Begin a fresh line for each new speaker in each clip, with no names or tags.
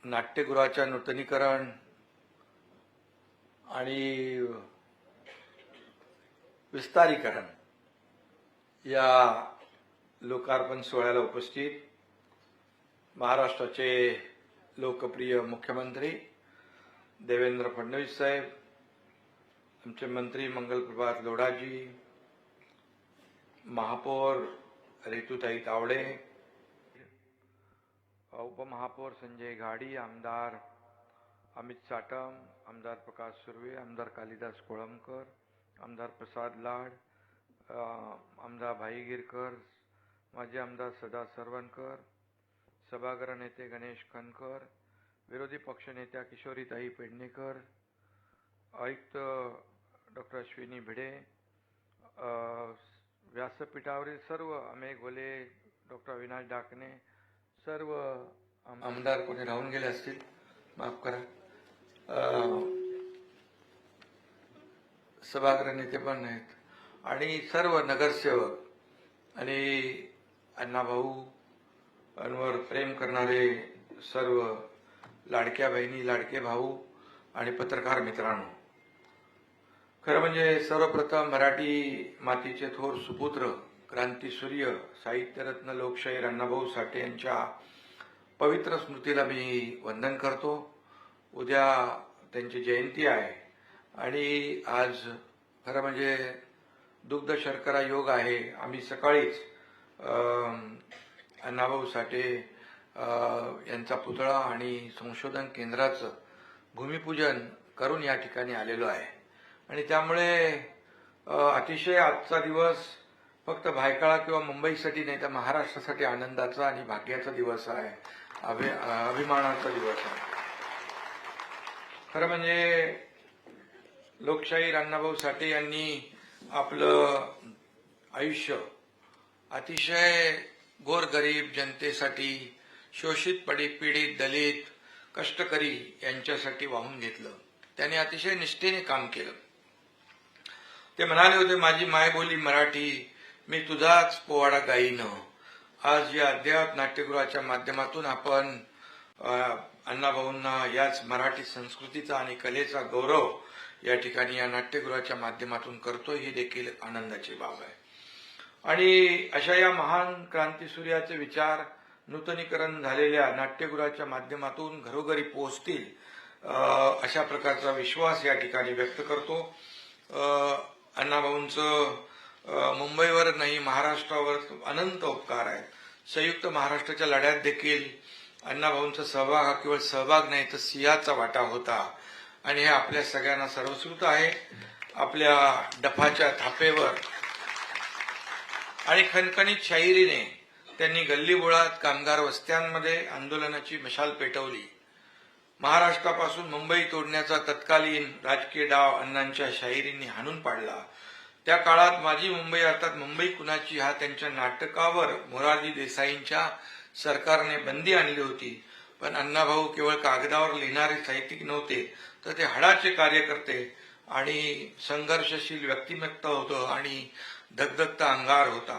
नाट्यगृहाच्या नूतनीकरण आणि विस्तारीकरण या लोकार्पण सोहळ्याला उपस्थित महाराष्ट्राचे लोकप्रिय मुख्यमंत्री देवेंद्र फडणवीस साहेब, आमचे मंत्री मंगलप्रभात लोढाजी, महापौर ऋतुताई तावडे, उपमहापौर संजय घाडी, आमदार अमित साटम, आमदार प्रकाश सुर्वे, आमदार कालिदास कोळंबकर, आमदार प्रसाद लाड, आमदार भाई गिरकर, माजी आमदार सदा सरवणकर, सभागृह नेते गणेश कनकर, विरोधी पक्षनेत्या किशोरीताई पेडणेकर, आयुक्त डॉक्टर अश्विनी भिडे, व्यासपीठावरील सर्व अमेय गोले, डॉक्टर अविनाश डाकणे, सर्व आमदार कोणी राहून गेले असतील माफ करा, सभागृह नेते पण आहेत आणि सर्व नगरसेवक आणि अण्णाभाऊ अंवर प्रेम करणारे सर्व लाडक्या बहिणी, लाडके भाऊ आणि पत्रकार मित्रांनो, खरं म्हणजे सर्वप्रथम मराठी मातीचे थोर सुपुत्र, क्रांतीसूर्य, साहित्यरत्न, लोकशाहीर अण्णाभाऊ साठे यांच्या पवित्र स्मृतीला मी वंदन करतो. उद्या त्यांची जयंती आहे आणि आज खरं म्हणजे दुग्ध शर्करा योग आहे. आम्ही सकाळीच अण्णाभाऊ साठे यांचा पुतळा आणि संशोधन केंद्राचं भूमिपूजन करून या ठिकाणी आलेलो आहे आणि त्यामुळे अतिशय आजचा दिवस फक्त भायखळा किंवा मुंबईसाठी नाही तर महाराष्ट्रासाठी आनंदाचा आणि भाग्याचा दिवस आहे, अभिमानाचा दिवस आहे. खरं म्हणजे लोकशाहीर अण्णाभाऊ साठे यांनी आपलं आयुष्य अतिशय गोरगरीब जनतेसाठी, शोषित पीडित, दलित, कष्टकरी यांच्यासाठी वाहून घेतलं. त्यांनी अतिशय निष्ठेने काम केलं. ते म्हणाले होते, माझी मायबोली मराठी, मी तुझाच पोवाडा गाईन. आज या अद्याप नाट्यगृहाच्या माध्यमातून आपण अण्णाभाऊंना याच मराठी संस्कृतीचा आणि कलेचा गौरव या ठिकाणी या नाट्यगृहाच्या माध्यमातून करतो, ही देखील आनंदाची बाब आहे. आणि अशा या महान क्रांतीसूर्याचे विचार नूतनीकरण झालेल्या नाट्यगृहाच्या माध्यमातून घरोघरी पोहोचतील अशा प्रकारचा विश्वास या ठिकाणी व्यक्त करतो. अण्णाभाऊंचं मुंबईवर नाही महाराष्ट्रावर अनंत उपकार आहेत. संयुक्त महाराष्ट्राच्या लढ्यात देखील अण्णाभाऊंचा सहभाग हा केवळ सहभाग नाही तर सिंहाचा वाटा होता आणि हे आपल्या सगळ्यांना सर्वश्रुत आहे. आपल्या डफाच्या थापेवर आणि खणखणीत शाहिरीने त्यांनी गल्लीबोळात, कामगार वस्त्यांमध्ये आंदोलनाची मशाल पेटवली. महाराष्ट्रापासून मुंबई तोडण्याचा तत्कालीन राजकीय डाव अण्णांच्या शाहिरींनी हाणून पाडला. त्या काळात माझी मुंबई अर्थात मुंबई कुणाची हा त्यांच्या नाटकावर मोरारजी देसाईंच्या सरकारने बंदी आणली होती. पण अण्णाभाऊ केवळ कागदावर लिहिणारे साहित्यिक नव्हते तर ते हाडाचे कार्यकर्ते आणि संघर्षशील व्यक्तिमत्व होतं आणि धगधगता अंगार होता.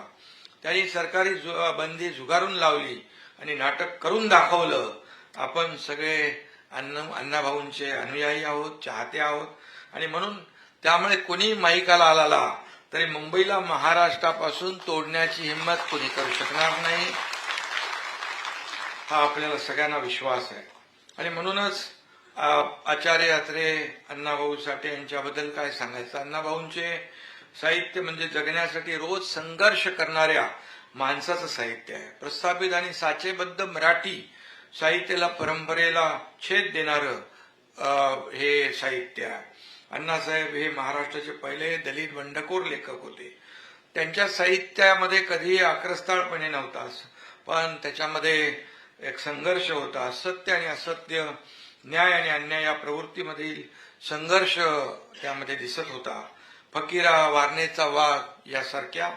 त्यांनी सरकारी बंदी झुगारून लावली आणि नाटक करून दाखवलं. आपण सगळे अण्णाभाऊंचे अनुयायी आहोत, चाहते आहोत आणि म्हणून त्यामुळे कोणी माईकाला आला तरी मुंबईला महाराष्ट्रापासून तोडण्याची हिंमत कोणी करू शकणार नाही, हा आपल्याला सगळ्यांना विश्वास आहे. आणि म्हणूनच आचार्य अत्रे, अण्णाभाऊ साठे यांच्याबद्दल काय सांगायचं. अण्णाभाऊंचे साहित्य म्हणजे जगण्यासाठी रोज संघर्ष करणाऱ्या माणसाचं साहित्य आहे. प्रस्थापित आणि साचेबद्ध मराठी साहित्याला, परंपरेला छेद देणारं हे साहित्य आहे. अण्णासाहेब हे महाराष्ट्राचे पहिले दलित बंडखोर लेखक होते. त्यांच्या साहित्यामध्ये कधीही आक्रस्ताळपणे नव्हता, पण त्याच्यामध्ये एक संघर्ष होता. सत्य आणि असत्य, न्याय आणि अन्याय या प्रवृत्तीमधील संघर्ष त्यामध्ये दिसत होता. फकीरा, वारणेचा वाघ यासारख्या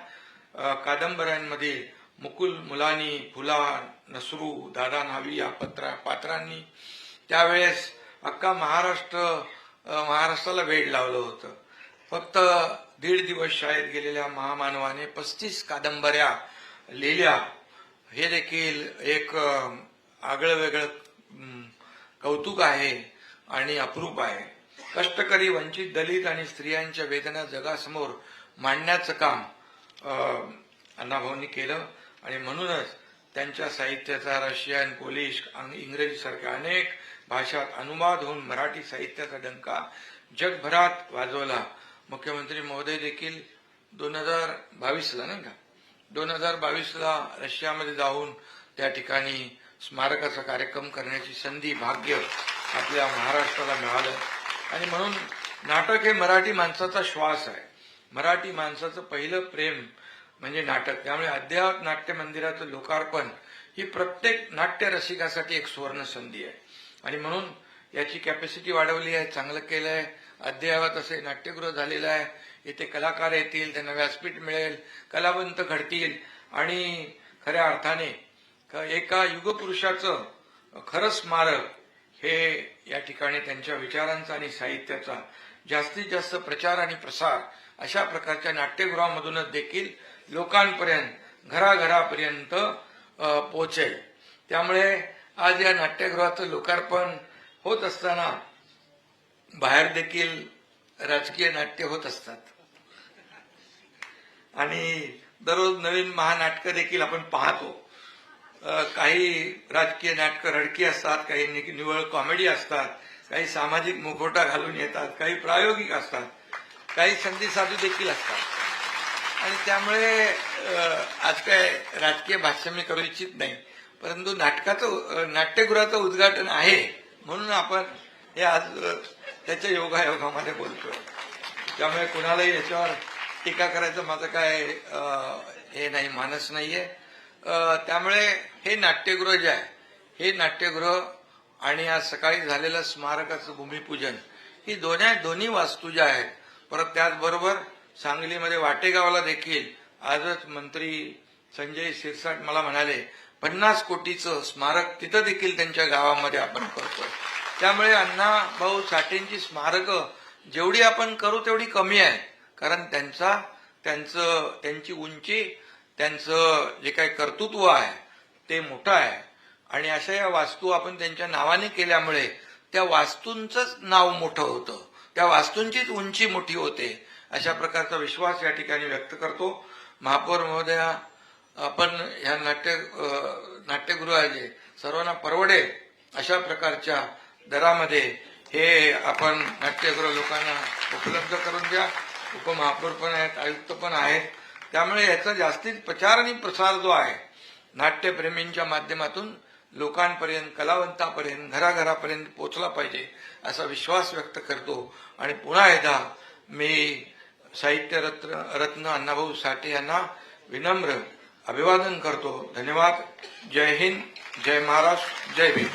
कादंबऱ्यांमधील मुकुल मुलानी, फुला, नसरू, दादा न्हावी या पात्रांनी त्यावेळेस अख्खा महाराष्ट्राला वेड लावलं होतं. फक्त 1.5 दिवस शाळेत गेलेल्या महामानवाने 35 कादंबऱ्या लिहिल्या. हे देखील एक आगळं वेगळं कौतुक आहे आणि अप्रूप आहे. कष्टकरी, वंचित, दलित आणि स्त्रियांच्या वेदना जगासमोर मांडण्याचं काम अण्णाभाऊंनी केलं आणि म्हणूनच त्यांच्या साहित्याचा रशियन, पोलिश आणि इंग्रजीसारख्या अनेक भाषात अनुवाद होऊन मराठी साहित्याचा डंका जगभरात वाजवला. मुख्यमंत्री महोदय देखील 2022ला नाही का 2022ला रशियामध्ये जाऊन त्या ठिकाणी स्मारकाचा कार्यक्रम करण्याची संधी, भाग्य आपल्या महाराष्ट्राला मिळालं. आणि म्हणून नाटक हे मराठी माणसाचा श्वास आहे. मराठी माणसाचं पहिलं प्रेम म्हणजे नाटक. त्यामुळे अद्ययावत नाट्य मंदिराचं लोकार्पण ही प्रत्येक नाट्य रसिकासाठी एक सुवर्ण संधी आहे. आणि म्हणून याची कॅपॅसिटी वाढवली आहे, चांगलं केलं आहे. अद्ययावत असे नाट्यगृह झालेलं आहे. इथे कलाकार येतील, त्यांना व्यासपीठ मिळेल, कलावंत घडतील आणि खऱ्या अर्थाने एका युगपुरुषाचं खरं स्मारक हे या ठिकाणी त्यांच्या विचारांचा आणि साहित्याचा जास्तीत जास्त प्रचार आणि प्रसार अशा प्रकारच्या नाट्यगृहामधूनच देखील लोकांपर्यंत, घराघरापर्यंत पोहोचेल. त्यामुळे आज या नाट्यगृहाचं लोकार्पण होत असताना बाहेर देखील राजकीय नाट्य होत असतात आणि दररोज नवीन महानाटकं देखील आपण पाहतो. काही राजकीय नाटकं रडकी असतात, काही निव्वळ कॉमेडी असतात, काही सामाजिक मुखवटा घालून येतात, काही प्रायोगिक असतात, काही संधी साधू देखील असतात. आणि त्यामुळे आज काय राजकीय भाष्य मी करू इच्छित नाही, परंतु नाट्यगृहाचं उद्घाटन आहे म्हणून आपण हे आज त्याच्या योगायोगामध्ये बोलतोय. त्यामुळे कुणालाही याच्यावर टीका करायचं माझं काय हे नाही, मानस नाहीये. त्यामुळे हे नाट्यगृह जे आहे, हे नाट्यगृह आणि आज सकाळी झालेलं स्मारकाचं भूमिपूजन ही दोन्ही वास्तू ज्या आहेत. परत त्याचबरोबर सांगलीमध्ये वाटेगावला देखील आजच मंत्री संजय शिरसाट मला म्हणाले 50 कोटीचं स्मारक तिथं देखील त्यांच्या गावामध्ये आपण करतोय. त्यामुळे अण्णाभाऊ साठेंची स्मारकं जेवढी आपण करू तेवढी कमी आहे. कारण त्यांची उंची, त्यांचं जे काही कर्तृत्व आहे ते मोठं आहे. आणि अशा या वास्तू आपण त्यांच्या नावाने केल्यामुळे त्या वास्तूंचंच नाव मोठं होतं, त्या वास्तूंचीच उंची मोठी होते. अशा प्रकारचा विश्वास या ठिकाणी व्यक्त करतो. महापौर महोदया, आपण ह्या नाट्यगृहाचे सर्वांना परवडेल अशा प्रकारच्या दरामध्ये हे आपण नाट्यगृह लोकांना उपलब्ध करून द्या. उपमहापौर पण आहेत, आयुक्त पण आहेत. त्यामुळे याचा जास्तीत प्रचार आणि प्रसार जो आहे नाट्यप्रेमींच्या माध्यमातून लोकांपर्यंत, कलावंतापर्यंत, घराघरापर्यंत पोहोचला पाहिजे असा विश्वास व्यक्त करतो. आणि पुन्हा एकदा मी साहित्य रत्न अण्णाभाऊ साठे यांना विनम्र अभिवादन करतो. धन्यवाद. जय हिंद, जय महाराष्ट्र, जय भीम.